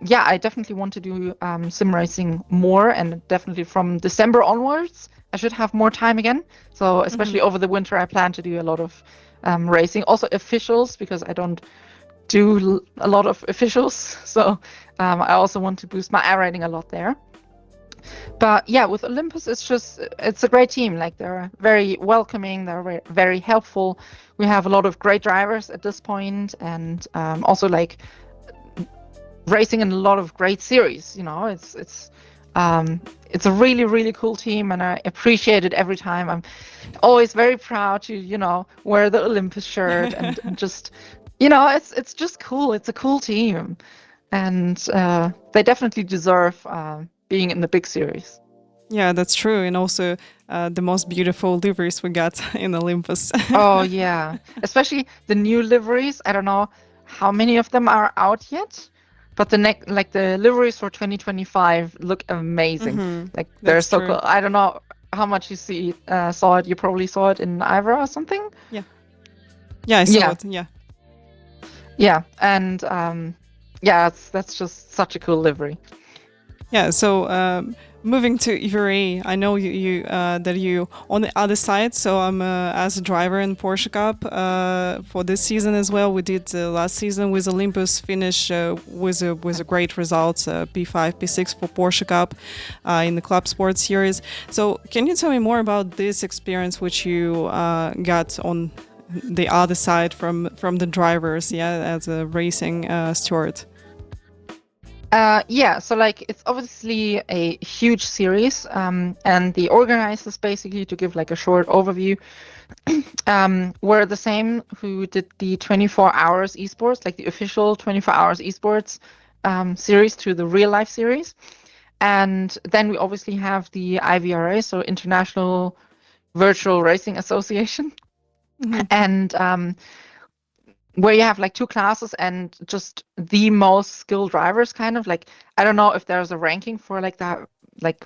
yeah, I definitely want to do sim racing more, and definitely from December onwards, I should have more time again. So especially over the winter, I plan to do a lot of racing, also officials, because I don't do a lot of officials. So I also want to boost my iRating a lot there. But yeah, with Olympus, it's a great team. Like they're very welcoming, they're very, very helpful. We have a lot of great drivers at this point, and also like racing in a lot of great series. You know, it's It's a really, really cool team, and I appreciate it every time. I'm always very proud to, wear the Olympus shirt and just, it's just cool. It's a cool team, and they definitely deserve being in the big series. Yeah, that's true. And also the most beautiful liveries we got in Olympus. Oh, yeah. Especially the new liveries. I don't know how many of them are out yet, but the liveries for 2025 look amazing. Like they're so cool. I don't know how much you saw it. You probably saw it in Ivor or something. Yeah. Yeah, I saw it. Yeah. Yeah, and that's just such a cool livery. Yeah. So moving to Ivory, I know you that you on the other side. So I'm as a driver in Porsche Cup for this season as well. We did last season with Olympus finish with a great result, P5, P6 for Porsche Cup in the Club Sports Series. So can you tell me more about this experience which you got on the other side from the drivers? Yeah, as a racing steward. So like it's obviously a huge series, and the organizers, basically, to give like a short overview, were the same who did the 24 hours esports, like the official 24 hours esports series to the real life series. And then we obviously have the IVRA, so International Virtual Racing Association. And where you have like two classes and just the most skilled drivers, kind of like, I don't know if there's a ranking for like that, like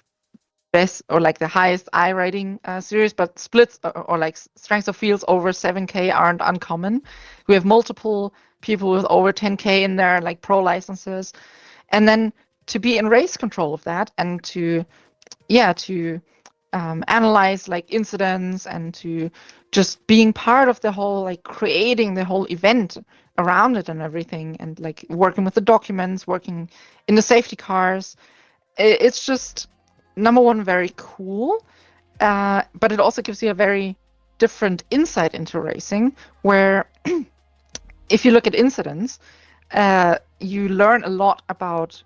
best or like the highest I rating series, but splits or like strengths of fields over 7K aren't uncommon. We have multiple people with over 10K in there, like pro licenses. And then to be in race control of that and to analyze like incidents and to just being part of the whole, like creating the whole event around it and everything, and like working with the documents, working in the safety cars. It's just, number one, very cool, but it also gives you a very different insight into racing, where if you look at incidents, you learn a lot about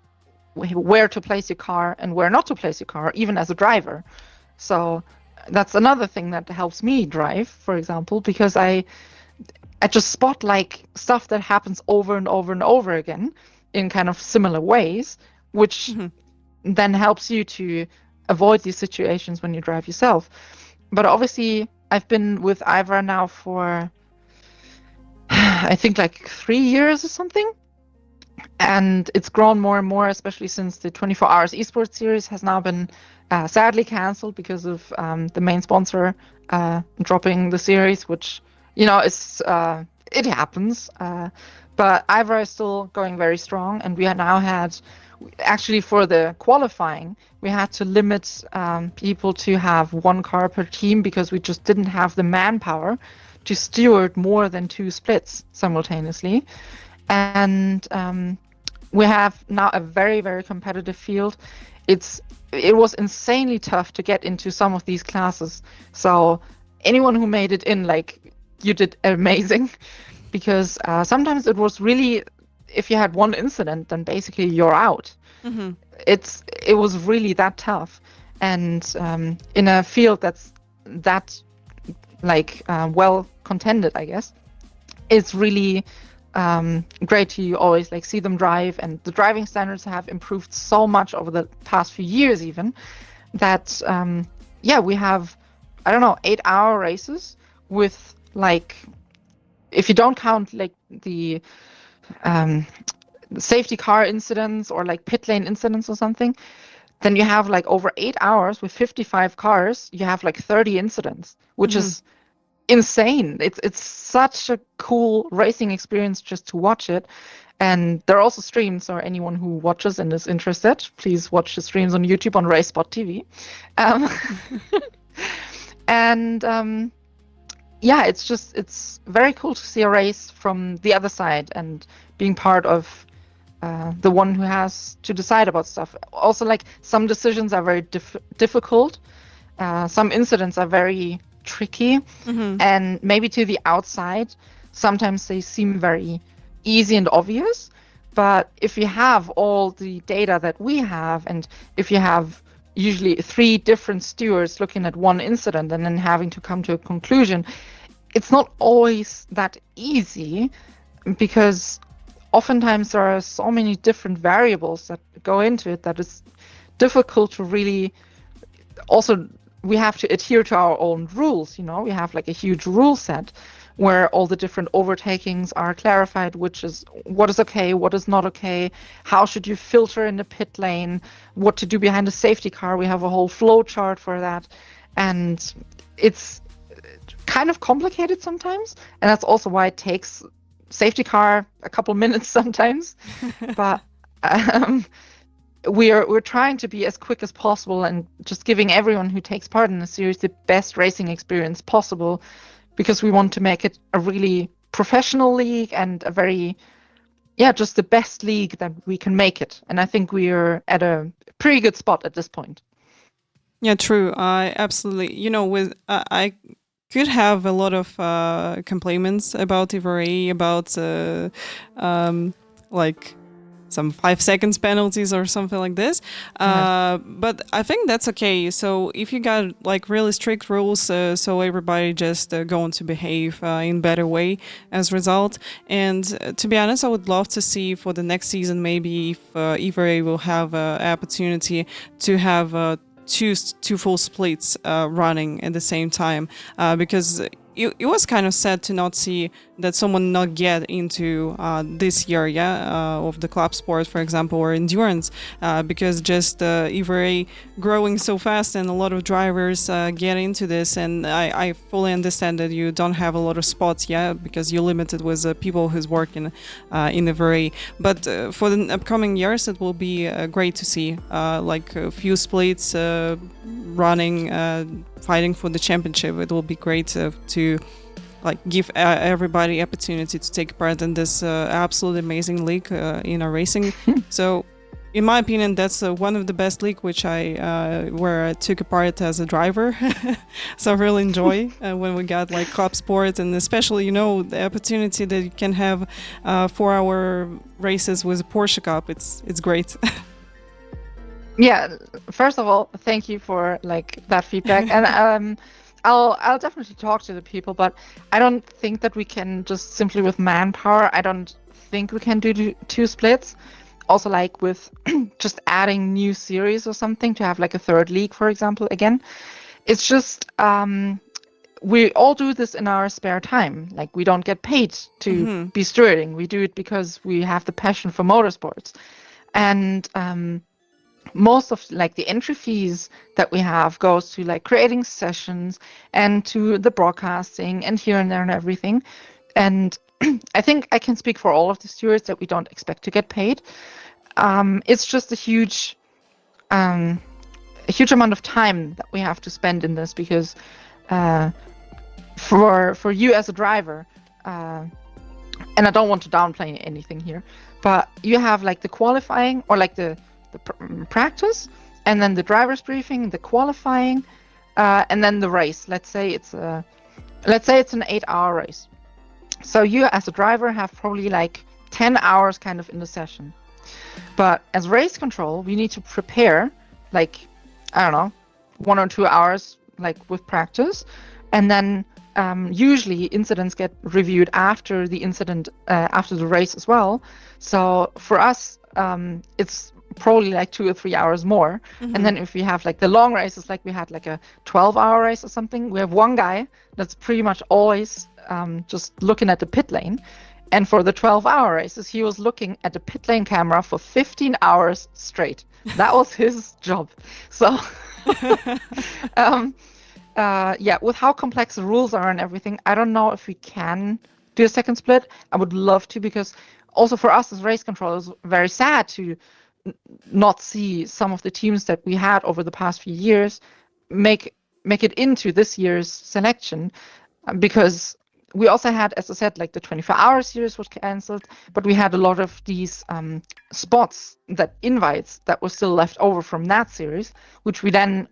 where to place your car and where not to place your car, even as a driver. So that's another thing that helps me drive, for example, because I just spot like stuff that happens over and over and over again in kind of similar ways, which then helps you to avoid these situations when you drive yourself. But obviously, I've been with Ivor now for I think like 3 years or something. And it's grown more and more, especially since the 24 Hours Esports series has now been sadly cancelled because of the main sponsor dropping the series, which, is it happens. But Ivor is still going very strong, and we now had, actually for the qualifying, we had to limit people to have one car per team because we just didn't have the manpower to steward more than 2 splits simultaneously. And we have now a very, very competitive field. It was insanely tough to get into some of these classes. So anyone who made it in, like, you did amazing, because sometimes it was really, if you had one incident, then basically you're out. It was really that tough, and in a field that's that like well contended, I guess, it's really great to always like see them drive, and the driving standards have improved so much over the past few years, even that we have, I don't know, 8-hour races with, like, if you don't count like the safety car incidents or like pit lane incidents or something, then you have like over 8 hours with 55 cars, you have like 30 incidents, which is insane. It's such a cool racing experience just to watch it. And they're also streamed, so anyone who watches and is interested, please watch the streams on YouTube on RaceSpot TV. And it's very cool to see a race from the other side and being part of the one who has to decide about stuff. Also, like, some decisions are very difficult. Some incidents are very tricky, and maybe to the outside sometimes they seem very easy and obvious, But if you have all the data that we have, and if you have usually 3 different stewards looking at one incident and then having to come to a conclusion, it's not always that easy, because oftentimes there are so many different variables that go into it that it's difficult to really. Also, we have to adhere to our own rules. We have like a huge rule set where all the different overtakings are clarified, which is what is okay, what is not okay, how should you filter in the pit lane, what to do behind a safety car. We have a whole flow chart for that, and it's kind of complicated sometimes, and that's also why it takes safety car a couple minutes sometimes. But we're trying to be as quick as possible and just giving everyone who takes part in the series the best racing experience possible, because we want to make it a really professional league and a very, just the best league that we can make it. And I think we're at a pretty good spot at this point. Yeah, true. I absolutely, with I could have a lot of complaints about IVRA, about like some 5 seconds penalties or something like this. But I think that's okay. So if you got like really strict rules, so everybody just going to behave in better way as a result. And to be honest, I would love to see for the next season, maybe if IVRA will have an opportunity to have two full splits running at the same time, because it was kind of sad to not see that someone not get into this area of the club sport, for example, or endurance, because just IVRA growing so fast and a lot of drivers get into this. And I fully understand that you don't have a lot of spots yet because you're limited with people who's working in IVRA. But for the upcoming years, it will be great to see like a few splits running, fighting for the championship. It will be great to like give everybody opportunity to take part in this absolutely amazing league in our racing. So in my opinion, that's one of the best league where I took a part as a driver. So I really enjoy when we got like club sport, and especially the opportunity that you can have 4-hour races with a Porsche Cup. It's great. Yeah, first of all, thank you for like that feedback, and I'll definitely talk to the people, but I don't think that we can just simply with manpower. I don't think we can do 2 splits. Also, like with just adding new series or something to have like a 3rd league, for example. Again, it's just we all do this in our spare time. Like, we don't get paid to be stewarding. We do it because we have the passion for motorsports, and most of like the entry fees that we have goes to like creating sessions and to the broadcasting and here and there and everything. And I think I can speak for all of the stewards that we don't expect to get paid. It's just a huge amount of time that we have to spend in this, because for you as a driver, and I don't want to downplay anything here, but you have like the qualifying or like the practice, and then the driver's briefing, the qualifying, and then the race. Let's say it's an 8-hour race. So you as a driver have probably like 10 hours kind of in the session. But as race control, we need to prepare like, I don't know, 1 or 2 hours like with practice, and then usually incidents get reviewed after the incident, after the race as well. So for us, it's probably like 2 or 3 hours more. And then if we have like the long races, like we had like a 12-hour race or something, we have one guy that's pretty much always just looking at the pit lane. And for the 12-hour races, he was looking at the pit lane camera for 15 hours straight. That was his job. So with how complex the rules are and everything, I don't know if we can do a 2nd split. I would love to, because also for us as race controllers, very sad to not see some of the teams that we had over the past few years make it into this year's selection, because we also had, as I said, like the 24-hour series was cancelled, but we had a lot of these spots, that invites that were still left over from that series, which we then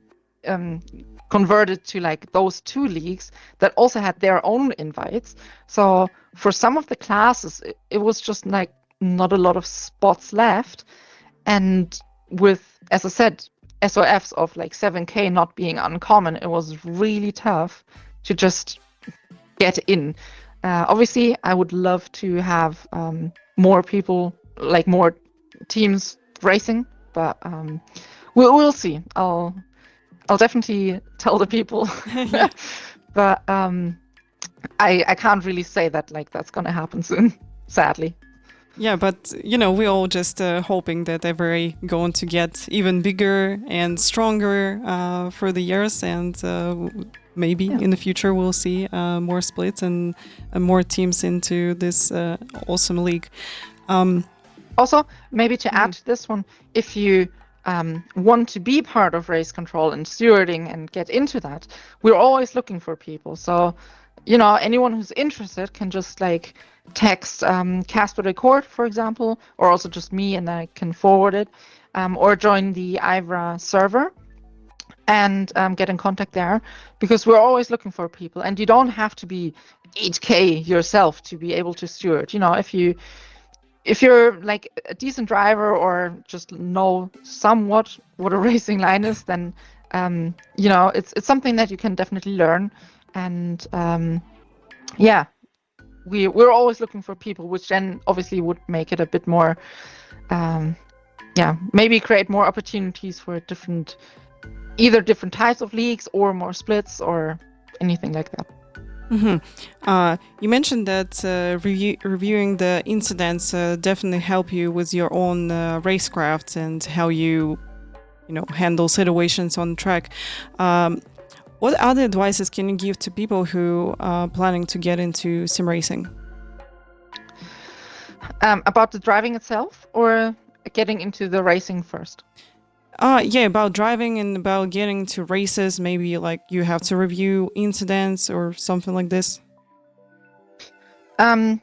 converted to like those 2 leagues that also had their own invites. So for some of the classes, it was just like not a lot of spots left. And with, as I said, SOFs of like 7K not being uncommon, it was really tough to just get in. Obviously, I would love to have more people, like more teams racing, but we'll see. I'll definitely tell the people, but I can't really say that like that's gonna happen soon, sadly. Yeah, but we all just hoping that they're going to get even bigger and stronger for the years, and maybe in the future we'll see more splits and more teams into this awesome league. Also, maybe to add to this one, if you want to be part of race control and stewarding and get into that, we're always looking for people. So, anyone who's interested can just like text Casper Record, for example, or also just me, and I can forward it, or join the IVRA server and get in contact there, because we're always looking for people. And you don't have to be 8K yourself to be able to steward. If you're like a decent driver or just know somewhat what a racing line is, then it's something that you can definitely learn. And we're always looking for people, which then obviously would make it a bit more, maybe create more opportunities for either different types of leagues or more splits or anything like that. You mentioned that reviewing the incidents definitely help you with your own racecraft and how you handle situations on track. What other advices can you give to people who are planning to get into sim racing? About the driving itself, or getting into the racing first? About driving and about getting to races. Maybe like you have to review incidents or something like this. I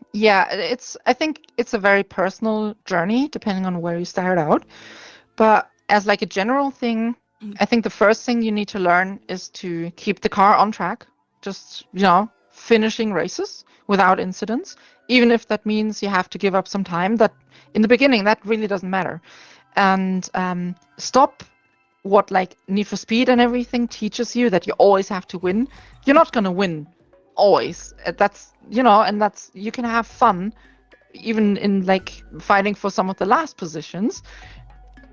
think it's a very personal journey depending on where you start out. But as like a general thing, I think the first thing you need to learn is to keep the car on track, just, finishing races without incidents, even if that means you have to give up some time. That in the beginning, that really doesn't matter. And stop what like Need for Speed and everything teaches you, that you always have to win. You're not going to win always. That's, and that's, you can have fun even in like fighting for some of the last positions.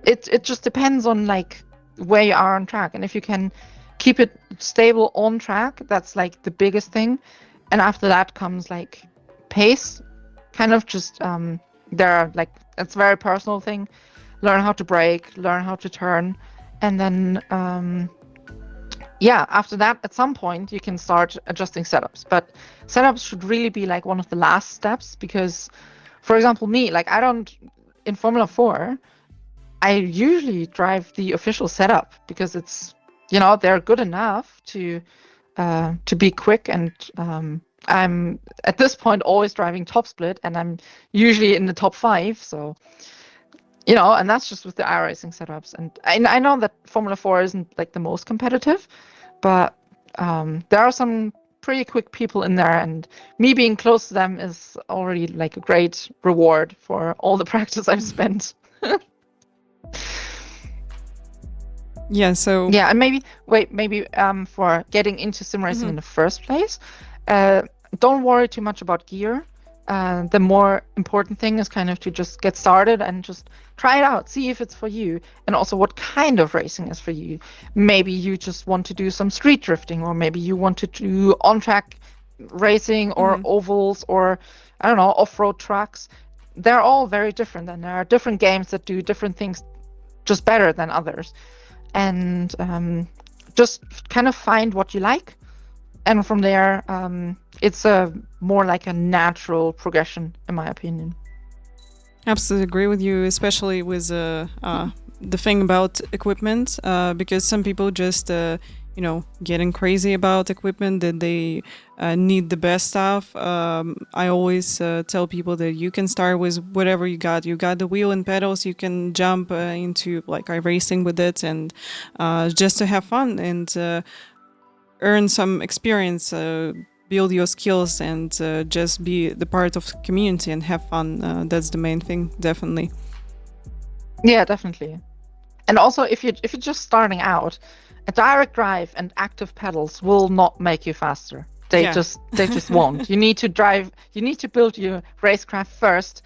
It just depends on like where you are on track, and if you can keep it stable on track, that's like the biggest thing. And after that comes like pace, kind of just there are like, it's a very personal thing. Learn how to brake, learn how to turn, and then after that, at some point you can start adjusting setups. But setups should really be like one of the last steps, because, for example, me, like in Formula 4, I usually drive the official setup because it's, they're good enough to be quick, and I'm at this point always driving top split, and I'm usually in the top 5, so and that's just with the iRacing setups. And I know that Formula 4 isn't like the most competitive, but there are some pretty quick people in there, and me being close to them is already like a great reward for all the practice I've spent. And maybe for getting into sim racing in the first place, don't worry too much about gear. The more important thing is kind of to just get started and just try it out, see if it's for you, and also what kind of racing is for you. Maybe you just want to do some street drifting, or maybe you want to do on-track racing or ovals, or I don't know, off-road tracks. They're all very different, and there are different games that do different things just better than others. And just kind of find what you like, and from there it's more like a natural progression, in my opinion. Absolutely agree with you, especially with the thing about equipment, because some people just getting crazy about equipment, that they need the best stuff. I always tell people that you can start with whatever you got. You got the wheel and pedals, you can jump into like iRacing with it, and just to have fun and earn some experience build your skills and just be the part of the community and have fun. That's the main thing, definitely. Yeah, definitely. And also, if you're just starting out, a direct drive and active pedals will not make you faster. They just won't. You need to build your racecraft first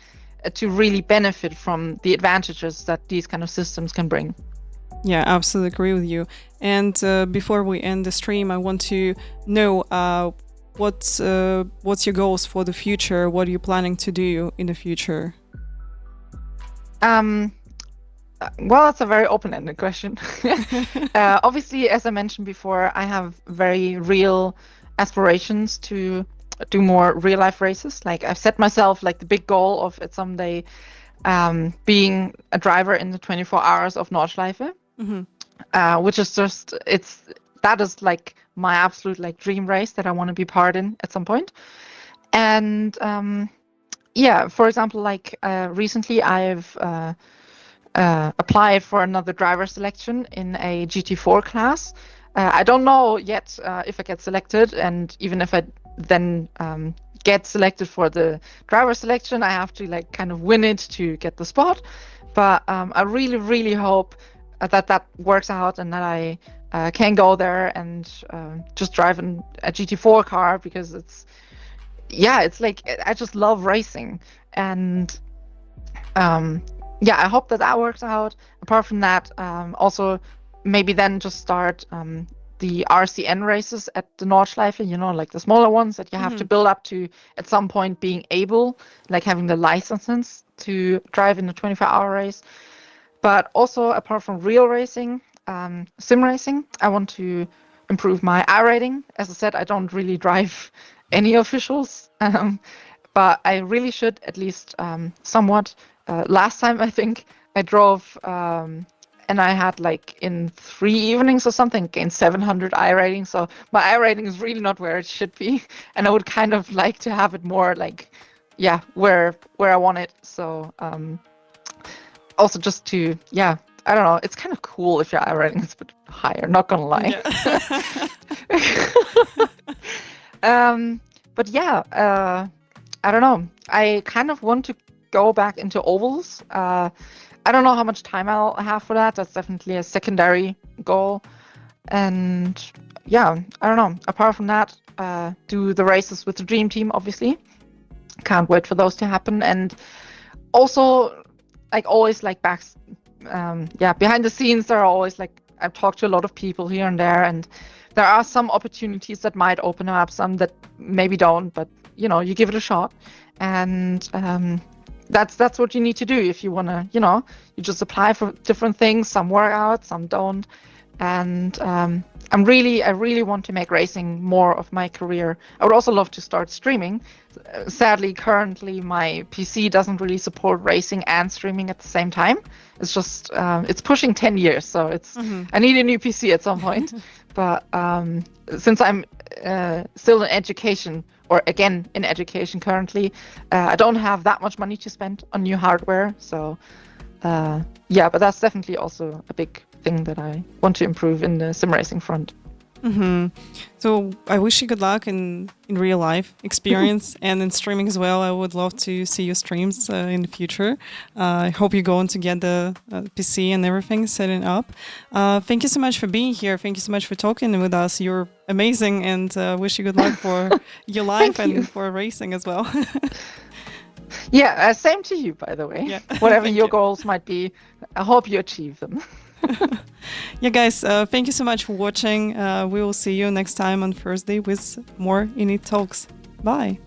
to really benefit from the advantages that these kind of systems can bring. Yeah, absolutely agree with you. And before we end the stream, I want to know what's your goals for the future? What are you planning to do in the future? Well, that's a very open-ended question. Obviously, as I mentioned before, I have very real aspirations to do more real-life races. Like, I've set myself like the big goal of it someday being a driver in the 24 hours of Nordschleife, which is that is like my absolute like dream race that I want to be part in at some point. And yeah, for example, like recently I've applied for another driver selection in a GT4 class. I don't know yet if I get selected, and even if I then get selected for the driver selection, I have to like kind of win it to get the spot. But I really, really hope that works out and that I can go there and just drive a GT4 car, because it's like I just love racing. And I hope that works out. Apart from that, also maybe then just start the RCN races at the Nordschleife, like the smaller ones that you have to build up to at some point being able, like having the licenses to drive in a 24-hour race. But also, apart from real racing, sim racing, I want to improve my I rating. As I said, I don't really drive any officials, but I really should, at least somewhat. Last time, I think I drove and I had like in 3 evenings or something gained 700 I rating. So my I rating is really not where it should be, and I would kind of like to have it more like, where I want it. So also just to I don't know, it's kind of cool if your I rating is a bit higher, not gonna lie. But I don't know, I kind of want to go back into ovals. I don't know how much time I'll have for that. That's definitely a secondary goal. And I don't know, apart from that, do the races with the dream team, obviously. Can't wait for those to happen. And also, like always, like behind the scenes, there are always like, I've talked to a lot of people here and there, and there are some opportunities that might open up, some that maybe don't, but you give it a shot. And that's what you need to do if you want to, you just apply for different things. Some work out, some don't. And I really want to make racing more of my career. I would also love to start streaming. Sadly, currently my PC doesn't really support racing and streaming at the same time. It's just it's pushing 10 years, so I need a new PC at some point. But since I'm still in education, or again in education currently, I don't have that much money to spend on new hardware. So but that's definitely also a big thing that I want to improve in the sim racing front. So I wish you good luck in real life experience and in streaming as well. I would love to see your streams in the future. I hope you're going to get the PC and everything setting up. Thank you so much for being here. Thank you so much for talking with us. You're amazing, and wish you good luck for your life and for racing as well. Same to you, by the way. Whatever your goals might be, I hope you achieve them. Guys, thank you so much for watching. We will see you next time on Thursday with more INIT Talks. Bye.